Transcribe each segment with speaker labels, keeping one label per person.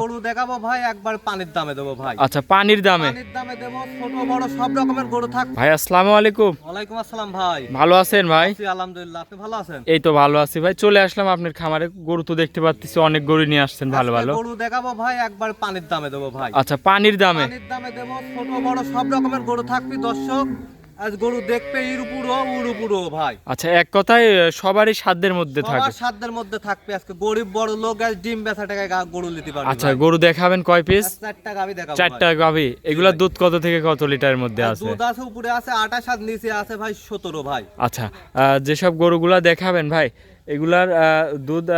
Speaker 1: গরু দেখাবো ভাই, একবার পানির দামে দেবো ভাই।
Speaker 2: আচ্ছা, পানির দামে
Speaker 1: দেবো, ছোট বড় সব রকমের গরু থাকবে
Speaker 2: ভাই। আসসালামু আলাইকুম।
Speaker 1: ওয়ালাইকুম আসসালাম ভাই।
Speaker 2: ভালো আছেন ভাই?
Speaker 1: আলহামদুলিল্লাহ, আপনি ভালো আছেন?
Speaker 2: এই তো ভালো আছি ভাই। চলে আসলাম আপনার খামারে। গরু তো দেখতে পাচ্ছি অনেক গরু নিয়ে আসছেন, ভালো ভালো
Speaker 1: গরু দেখাবো ভাই, একবার পানির দামে দেবো ভাই।
Speaker 2: আচ্ছা, পানির দামে
Speaker 1: দেবো, ছোট বড় সব রকমের গরু থাকবে দর্শক। আজ গরু দেখবে ইরুপুরো ভাই।
Speaker 2: আচ্ছা, এক কথায় সবারই সাধ্যের মধ্যে থাকে।
Speaker 1: সবার সাধ্যের মধ্যে থাকবে। আজকে গরিব বড় লোক আজ ডিম বেচা টাকায় গরু নিতে পারবে।
Speaker 2: আচ্ছা, গরু দেখাবেন কয় পিস?
Speaker 1: চারটা গাভী দেখাবো।
Speaker 2: চারটা গাভী। এগুলা দুধ কত থেকে কত লিটারের মধ্যে আছে?
Speaker 1: দুধ আছে উপরে আছে 28, আর নিচে আছে ভাই 17 ভাই।
Speaker 2: আচ্ছা, যেসব গরুগুলা দেখাবেন ভাই, এগুলার দুধ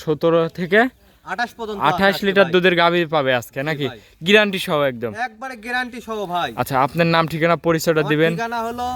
Speaker 2: 17 থেকে 28 লিটার দুধের গাভী পাবে আজকে নাকি? গ্যারান্টি সহ একদম?
Speaker 1: একবারে গ্যারান্টি সহ ভাই।
Speaker 2: আচ্ছা, আপনার নাম ঠিকানা পরিচয়টা দিবেন।
Speaker 1: ঠিকানা হলো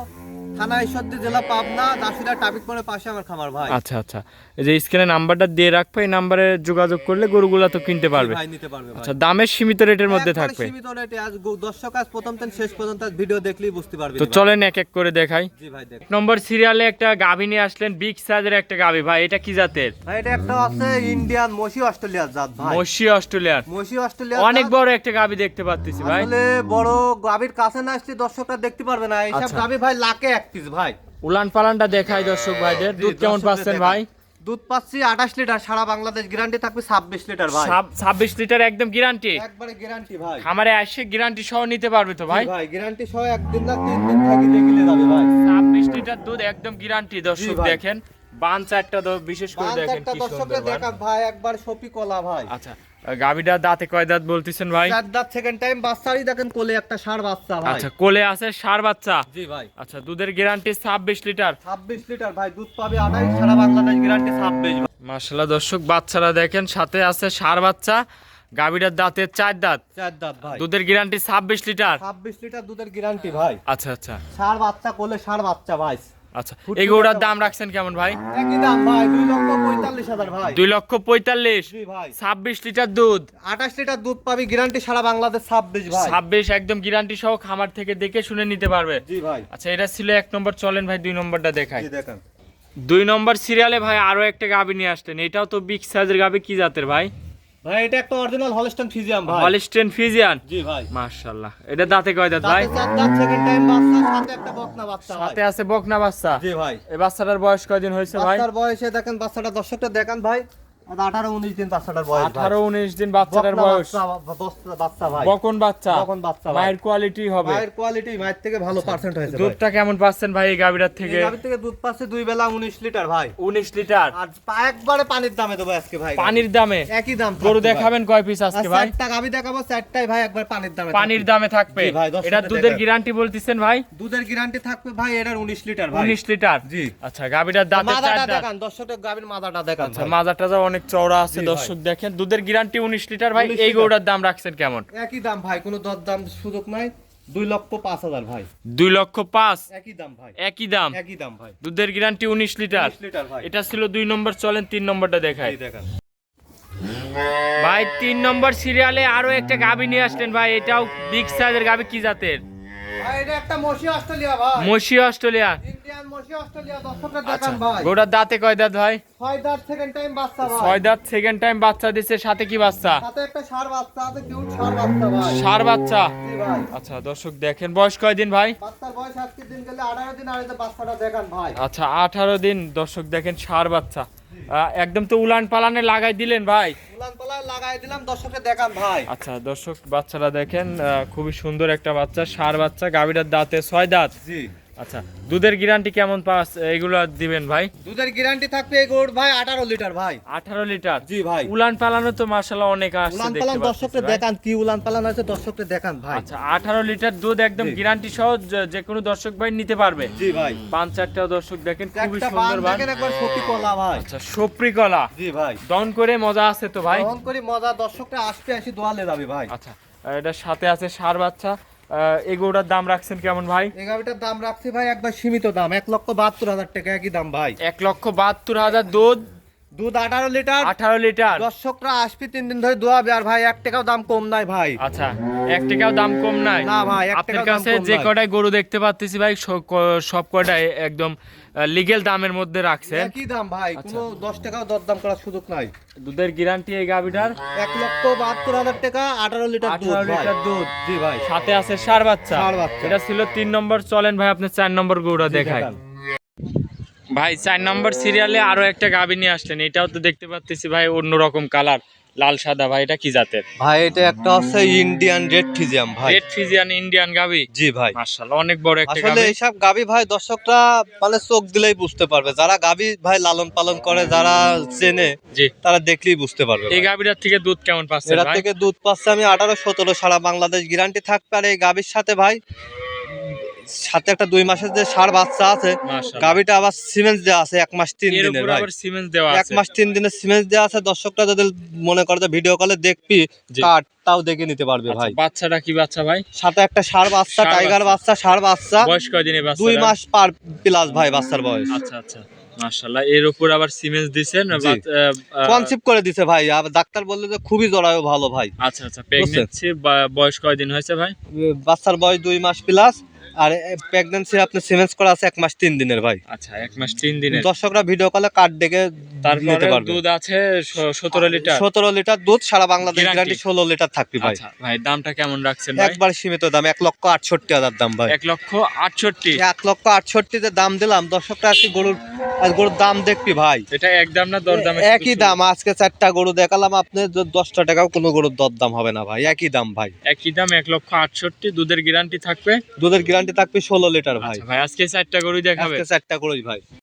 Speaker 1: থানা ঈশ্বরদী, জেলা পাবনা, দাসুরিয়া ট্রাফিক মোড়ের পাশে আমার খামার ভাই।
Speaker 2: আচ্ছা আচ্ছা, এই যে স্ক্রিনে নাম্বারটা দিয়ে রাখবে, এই নাম্বারে যোগাযোগ করলে গরুগুলা তো কিনতে পারবে।
Speaker 1: ভাই নিতে পারবে ভাই।
Speaker 2: আচ্ছা, দামের সীমিত রেটের মধ্যে থাকবে?
Speaker 1: সীমিত রেটে। আজ দর্শক আজ প্রথম থেকে শেষ পর্যন্ত ভিডিও দেখলেই বুঝতে পারবে।
Speaker 2: তো চলেন এক এক করে দেখাই।
Speaker 1: জি ভাই দেখ।
Speaker 2: নম্বর সিরিয়ালে একটা গাভী নিয়ে আসলেন, বিগ সাইজের একটা গাভী ভাই। এটা কি জাতের
Speaker 1: ভাই? এটা একটা আছে ইন্ডিয়ান মশি অস্ট্রেলিয়ার জাত ভাই।
Speaker 2: মশি অস্ট্রেলিয়ার।
Speaker 1: মশি অস্ট্রেলিয়ার
Speaker 2: অনেক বড় একটা গাভী দেখতে পাচ্ছি ভাই।
Speaker 1: আসলে বড় গাভীর কাছে না আসলে দর্শকরা দেখতে পারবে না। এইসব গাভী ভাই লাখে এক পিস ভাই।
Speaker 2: উলান পালানটা দেখাই দর্শক ভাইদের। দুধ কেমন পাচ্ছেন ভাই?
Speaker 1: দুধ পাচ্ছি 28 লিটার, সারা বাংলাদেশ গ্যারান্টি থাকবে 26 লিটার ভাই।
Speaker 2: 26 লিটার একদম গ্যারান্টি?
Speaker 1: একবারে গ্যারান্টি ভাই।
Speaker 2: খামারে এসে গ্যারান্টি সহ নিতে পারবে তো ভাই?
Speaker 1: ভাই গ্যারান্টি সহ একদিন না 3 দিন থাকি দেখলে যাবে ভাই।
Speaker 2: 26 লিটার দুধ একদম গ্যারান্টি। দর্শক দেখেন বান চারটা বিশেষ করে দেখেন কি সুন্দর
Speaker 1: দেখান ভাই, একবার সপি কলা ভাই।
Speaker 2: আচ্ছা, গাবিটা দাঁতে কয় দাঁত বলতেছেন ভাই?
Speaker 1: চার দাঁত, সেকেন্ড টাইম বাচ্চারই দেখেন কোলে একটা ষাঁড় বাচ্চা ভাই।
Speaker 2: আচ্ছা, কোলে আছে ষাঁড় বাচ্চা?
Speaker 1: জি ভাই।
Speaker 2: আচ্ছা, দুধের গ্যারান্টি 26 লিটার?
Speaker 1: 26 লিটার ভাই দুধ পাবে 28, সারা বাংলাদেশ গ্যারান্টি 26 ভাই।
Speaker 2: মাশাআল্লাহ দর্শক, বাচ্চারা দেখেন, সাথে আছে ষাঁড় বাচ্চা। গাবিটার দাঁতে চার দাঁত।
Speaker 1: চার দাঁত ভাই।
Speaker 2: দুধের গ্যারান্টি 26 লিটার?
Speaker 1: 26 লিটার দুধের গ্যারান্টি ভাই।
Speaker 2: আচ্ছা আচ্ছা,
Speaker 1: ষাঁড় বাচ্চা, কোলে ষাঁড় বাচ্চা ভাই।
Speaker 2: আচ্ছা, এই গরুটার দাম রাখছেন কেমন ভাই?
Speaker 1: একই দাম ভাই, 2,45,000 ভাই।
Speaker 2: 2,45,000?
Speaker 1: জি ভাই।
Speaker 2: 26 লিটার দুধ,
Speaker 1: 28 লিটার দুধ পাবি, গ্যারান্টি সারা বাংলাদেশ 26 ভাই।
Speaker 2: 26 একদম গ্যারান্টি সহ, খামার থেকে দেখে শুনে নিতে পারবে।
Speaker 1: জি ভাই।
Speaker 2: আচ্ছা, এটা ছিল এক নম্বর। চলেন ভাই 2 নম্বরটা দেখাই।
Speaker 1: জি দেখেন।
Speaker 2: 2 নম্বর সিরিয়ালে ভাই আরো একটা গাভী নিয়ে আসলেন। এটাও তো বিগ সাইজের গাভী। কি জাতের ভাই?
Speaker 1: ভাই এটা একটা অরিজিনাল হলস্টাইন ফ্রিজিয়ান ভাই।
Speaker 2: Holstein Friesian?
Speaker 1: জি ভাই।
Speaker 2: মাশাআল্লাহ। এটা দাঁতে কয় দাঁত ভাই?
Speaker 1: দাঁতে চার দাঁত, সেকেন্ড টাইম বাচ্চা, সাথে একটা বকনা বাচ্চা ভাই।
Speaker 2: সাথে আছে বকনা বাচ্চা?
Speaker 1: জি ভাই।
Speaker 2: এই বাচ্চাটার বয়স কয়দিন হয়েছে ভাই?
Speaker 1: বাচ্চার বয়সে দেখেন, বাচ্চাটা দর্শকটা দেখেন ভাই, 18-19 দিন বাচ্চাটার বয়স ভাই।
Speaker 2: 18-19 দিন বাচ্চাটার বয়স।
Speaker 1: বাচ্চা ভাই।
Speaker 2: বকন বাচ্চা?
Speaker 1: বকন বাচ্চা ভাই।
Speaker 2: মায়ের কোয়ালিটি হবে?
Speaker 1: মায়ের কোয়ালিটি মায়ের থেকে ভালো পার্সেন্ট হয়েছে ভাই।
Speaker 2: দুধটা কেমন পাচ্ছেন ভাই এই গাভীটার থেকে?
Speaker 1: এই গাভী থেকে দুধ পাচ্ছে 2 বেলা 19 লিটার ভাই।
Speaker 2: 19 লিটার?
Speaker 1: আর একবারে পানির দামে দেবো আজকে ভাই।
Speaker 2: পানির দামে?
Speaker 1: একই দাম।
Speaker 2: গরু দেখাবেন কয় পিস আজকে ভাই?
Speaker 1: চারটা গাভী দেখাবো, চারটাই ভাই একবার পানির দামে।
Speaker 2: পানির দামে থাকবে?
Speaker 1: জি ভাই,
Speaker 2: এটা দুধের গ্যারান্টি বলতেছেন ভাই?
Speaker 1: দুধের গ্যারান্টি থাকবে ভাই এটার 19 লিটার ভাই।
Speaker 2: 19 লিটার?
Speaker 1: জি।
Speaker 2: আচ্ছা, গাভীটার দাঁতে চার
Speaker 1: মাদাটা
Speaker 2: দাঁত।
Speaker 1: দেখান দর্শকের, গাভীর মাদাটা দেখান।
Speaker 2: আচ্ছা, মাজাটা যা অনেক চওড়া আছে দর্শক দেখেন। দুধের গ্যারান্টি 19 লিটার ভাই।
Speaker 1: 19
Speaker 2: এই
Speaker 1: লিটার।
Speaker 2: গরুটার দাম রাখছেন কেমন?
Speaker 1: একই দাম ভাই, কোনো দরদাম সুযোগ নাই। 2,05,000 ভাই।
Speaker 2: 2,05,000?
Speaker 1: একই দাম ভাই।
Speaker 2: একই দাম?
Speaker 1: একই দাম ভাই।
Speaker 2: দুধের গ্যারান্টি 19 লিটার?
Speaker 1: 19 লিটার ভাই।
Speaker 2: এটা ছিল 2 নম্বর। চলেন 3 নম্বরটা দেখাই
Speaker 1: এই দেখেন
Speaker 2: ভাই। 3 নম্বর সিরিয়ালে আরো একটা গাভী নিয়ে আসলেন ভাই। এটাও বিগ সাইজের গাভী। কি জাতের
Speaker 1: ভাই? এটা একটা মশি অস্ট্রেলিয়া ভাই।
Speaker 2: মশি অস্ট্রেলিয়া?
Speaker 1: ইন্ডিয়ান মশি অস্ট্রেলিয়া, দর্শকরা
Speaker 2: আচ্ছা,
Speaker 1: দেখান ভাই।
Speaker 2: গরুটার দাঁতে কয় দাঁত ভাই?
Speaker 1: 6 দাঁত, সেকেন্ড টাইম বাচ্চা ভাই।
Speaker 2: 6 দাঁত, সেকেন্ড টাইম বাচ্চা দিচ্ছে। সাথে কি বাচ্চা?
Speaker 1: সাথে একটা ষাঁড় বাচ্চা আছে, কিউট ষাঁড় বাচ্চা ভাই।
Speaker 2: ষাঁড় বাচ্চা?
Speaker 1: জি ভাই।
Speaker 2: আচ্ছা দর্শক দেখেন, বয়স কয়দিন ভাই?
Speaker 1: বাচ্চার বয়স আজকে দিন গেলে 18 দিন, আর এই যে বাচ্চাটা দেখান ভাই।
Speaker 2: আচ্ছা, 18 দিন। দর্শক দেখেন, ষাঁড় বাচ্চা। একদম তো উলান পালানে লাগাই দিলেন ভাই।
Speaker 1: উলান পালায় লাগাই দিলাম, দর্শককে দেখান ভাই।
Speaker 2: আচ্ছা দর্শক, বাচ্চারা দেখেন, খুবই সুন্দর একটা বাচ্চা, ষাঁড় বাচ্চা। গাভীটার দাঁতে 6 দাঁত?
Speaker 1: জি।
Speaker 2: আচ্ছা, দুধের গ্যারান্টি কেমন পাস এগুলো দিবেন ভাই?
Speaker 1: দুধের গ্যারান্টি থাকবে এই গরুর ভাই 18 লিটার ভাই।
Speaker 2: 18 লিটার?
Speaker 1: জি ভাই।
Speaker 2: উলান পালানো তো মাশাআল্লাহ অনেক আসছে
Speaker 1: উলান
Speaker 2: দেখতে
Speaker 1: পালান
Speaker 2: পাচ্ছি
Speaker 1: দর্শককে
Speaker 2: ভাই।
Speaker 1: দেখান, কি উলান পালান আছে দর্শককে দেখান ভাই।
Speaker 2: আচ্ছা, 18 লিটার দুধ একদম
Speaker 1: জি।
Speaker 2: গ্যারান্টি সহ, যে কোনো দর্শক ভাই নিতে পারবে?
Speaker 1: জি ভাই।
Speaker 2: 5-4টা দর্শক দেখেন, খুবই
Speaker 1: একটা
Speaker 2: সুন্দর
Speaker 1: বান
Speaker 2: বান।
Speaker 1: দেখেন, একবার সত্যি কলা ভাই।
Speaker 2: আচ্ছা, সপরি কলা?
Speaker 1: জি ভাই।
Speaker 2: দন করে মজা আছে তো ভাই?
Speaker 1: তখন করি মজা, দর্শকটা আসবে, আসি দোয়ালে যাবে ভাই।
Speaker 2: আচ্ছা, এটার সাথে আছে ষাঁড় বাচ্চা। এই গরুটার দাম রাখছেন কেমন ভাই?
Speaker 1: এই গাভিটার দাম রাখছি ভাই একবার সীমিত দাম, 1,72,000 টাকা। একই দাম ভাই।
Speaker 2: 1,72,000 দুধ,
Speaker 1: দুধ 18 লিটার।
Speaker 2: 18 লিটার।
Speaker 1: দর্শকরা আসবে 3 দিন ধরে দোয়াবে, আর ভাই 1 টাকাও দাম কম নাই ভাই।
Speaker 2: আচ্ছা, 1 টাকাও দাম কম নাই
Speaker 1: না ভাই, 1
Speaker 2: আপনার
Speaker 1: টাকাও দাম
Speaker 2: কাছে
Speaker 1: কম
Speaker 2: যে
Speaker 1: নাই।
Speaker 2: কটাই গরু দেখতে পাচ্ছি ভাই সব কটাই একদম লিগ্যাল দামের মধ্যে রাখছেন।
Speaker 1: একই দাম ভাই, কোনো 10 টাকাও দরদাম করার সুযোগ নাই।
Speaker 2: দুধের গ্যারান্টি এই গাবিটার
Speaker 1: 1,72,000 টাকা, 18 লিটার দুধ।
Speaker 2: 18 লিটার দুধ।
Speaker 1: জি ভাই।
Speaker 2: সাথে আছে ষাঁড় বাচ্চা।
Speaker 1: ষাঁড় বাচ্চা।
Speaker 2: এটা ছিল 3 নম্বর। চলেন ভাই আপনি 4 নম্বর গরুটা দেখাই।
Speaker 1: দেখান।
Speaker 2: ভাই 4 নম্বর সিরিয়ালে আরো একটা গাবি নিয়ে আসলেন। এটাও তো দেখতে পাচ্ছি ভাই অন্যরকম কালার, লাল সাদা। ভাই এটা কি জাতের?
Speaker 1: ভাই এটা একটা হচ্ছে ইন্ডিয়ান রেড ফিজিয়াম ভাই।
Speaker 2: রেড ফিজিয়ান ইন্ডিয়ান গাবি।
Speaker 1: জি ভাই।
Speaker 2: মাশাআল্লাহ, অনেক বড় একটা
Speaker 1: আসলে
Speaker 2: গাবি।
Speaker 1: এইসব গাবি ভাই দর্শকরা মানে চোখ দিলেই বুঝতে পারবে, যারা গাবি ভাই লালন পালন করে, যারা চেনে,
Speaker 2: জি,
Speaker 1: তারা দেখলেই বুঝতে পারবে।
Speaker 2: এই গাবিটার থেকে দুধ কেমন পাচ্ছেন
Speaker 1: এরা
Speaker 2: ভাই?
Speaker 1: থেকে দুধ পাচ্ছে আমি 18-17 সারা বাংলাদেশ গ্যারান্টি থাকবে। আর এই গাবির সাথে ভাই সাথে একটা 2 মাসের যে ষাঁড় বাচ্চা আছে,
Speaker 2: মাশাআল্লাহ।
Speaker 1: গাবিটা আবার সিমেন্স দেওয়া আছে 1 মাস 3
Speaker 2: এর
Speaker 1: দিনের
Speaker 2: উপর
Speaker 1: ভাই।
Speaker 2: আবার সিমেন্ট দেওয়া
Speaker 1: 1
Speaker 2: আছে।
Speaker 1: মাস 3 দিনের সিমেন্স দেওয়া আছে। দর্শকরা যদি মনে করে যে ভিডিও কলে দেখবি
Speaker 2: জি।
Speaker 1: কাট, তাও দেখে নিতে পারবে
Speaker 2: আচ্ছা,
Speaker 1: ভাই।
Speaker 2: বাচ্চাটা কি বাচ্চা ভাই?
Speaker 1: সাথে একটা ষাঁড় বাচ্চা,
Speaker 2: ষাঁড়
Speaker 1: টাইগার বাচ্চা, ষাঁড় বাচ্চা।
Speaker 2: বয়স কয়দিনে বাচ্চা?
Speaker 1: 2 মাস পার প্লাস ভাই বাচ্চার বয়স।
Speaker 2: আচ্ছা আচ্ছা, মাশাআল্লাহ। এর উপর আবার সিমেন্ট দিবেন।
Speaker 1: জি। কনসেপ্ট করে দিছে ভাই, আবার ডাক্তার বললে যে খুবই জরায়ু ভালো ভাই।
Speaker 2: আচ্ছা আচ্ছা, প্রেগন্যান্সি বয়স কয়দিন হয়েছে ভাই?
Speaker 1: বাচ্চার বয়স 2 মাস প্লাস। আর প্রেগন্যান্সি আপনি সিমেন্স করা আছে 1 মাস 3 দিনের ভাই।
Speaker 2: আচ্ছা, 1 মাস 3 দিনের।
Speaker 1: দর্শকরা ভিডিও কলে কার্ড দেখে নিতে
Speaker 2: তারপরে
Speaker 1: পারবে।
Speaker 2: দুধ আছে 17 লিটার।
Speaker 1: 17 লিটার দুধ, সারা বাংলাদেশ
Speaker 2: Guarantee।
Speaker 1: গ্যারান্টি 16 লিটার থাকবে ভাই।
Speaker 2: আচ্ছা ভাই, দামটা কেমন রাখছেন ভাই?
Speaker 1: একবার সীমিত দাম, 1,68,000 দাম ভাই।
Speaker 2: 1,68,000।
Speaker 1: 1,68,000 যে দাম দিলাম, দর্শকরা আজকে গরুর দাম দেখবি ভাই।
Speaker 2: এটা একদম না দরদামে?
Speaker 1: একই দাম। আজকে 4টা গরু দেখালাম আপনি, 10টা টাকাও কোনো গরুর দরদাম হবে না ভাই, একই দাম ভাই।
Speaker 2: একই দাম 1,68,000। দুধের গ্যারান্টি থাকবে?
Speaker 1: দুধের গ্যারান্টি থাকবে 16 লিটার ভাই।
Speaker 2: আচ্ছা ভাই, আজকে 4টা গরুই দেখাবে?
Speaker 1: আজকে 4টা গরুই ভাই।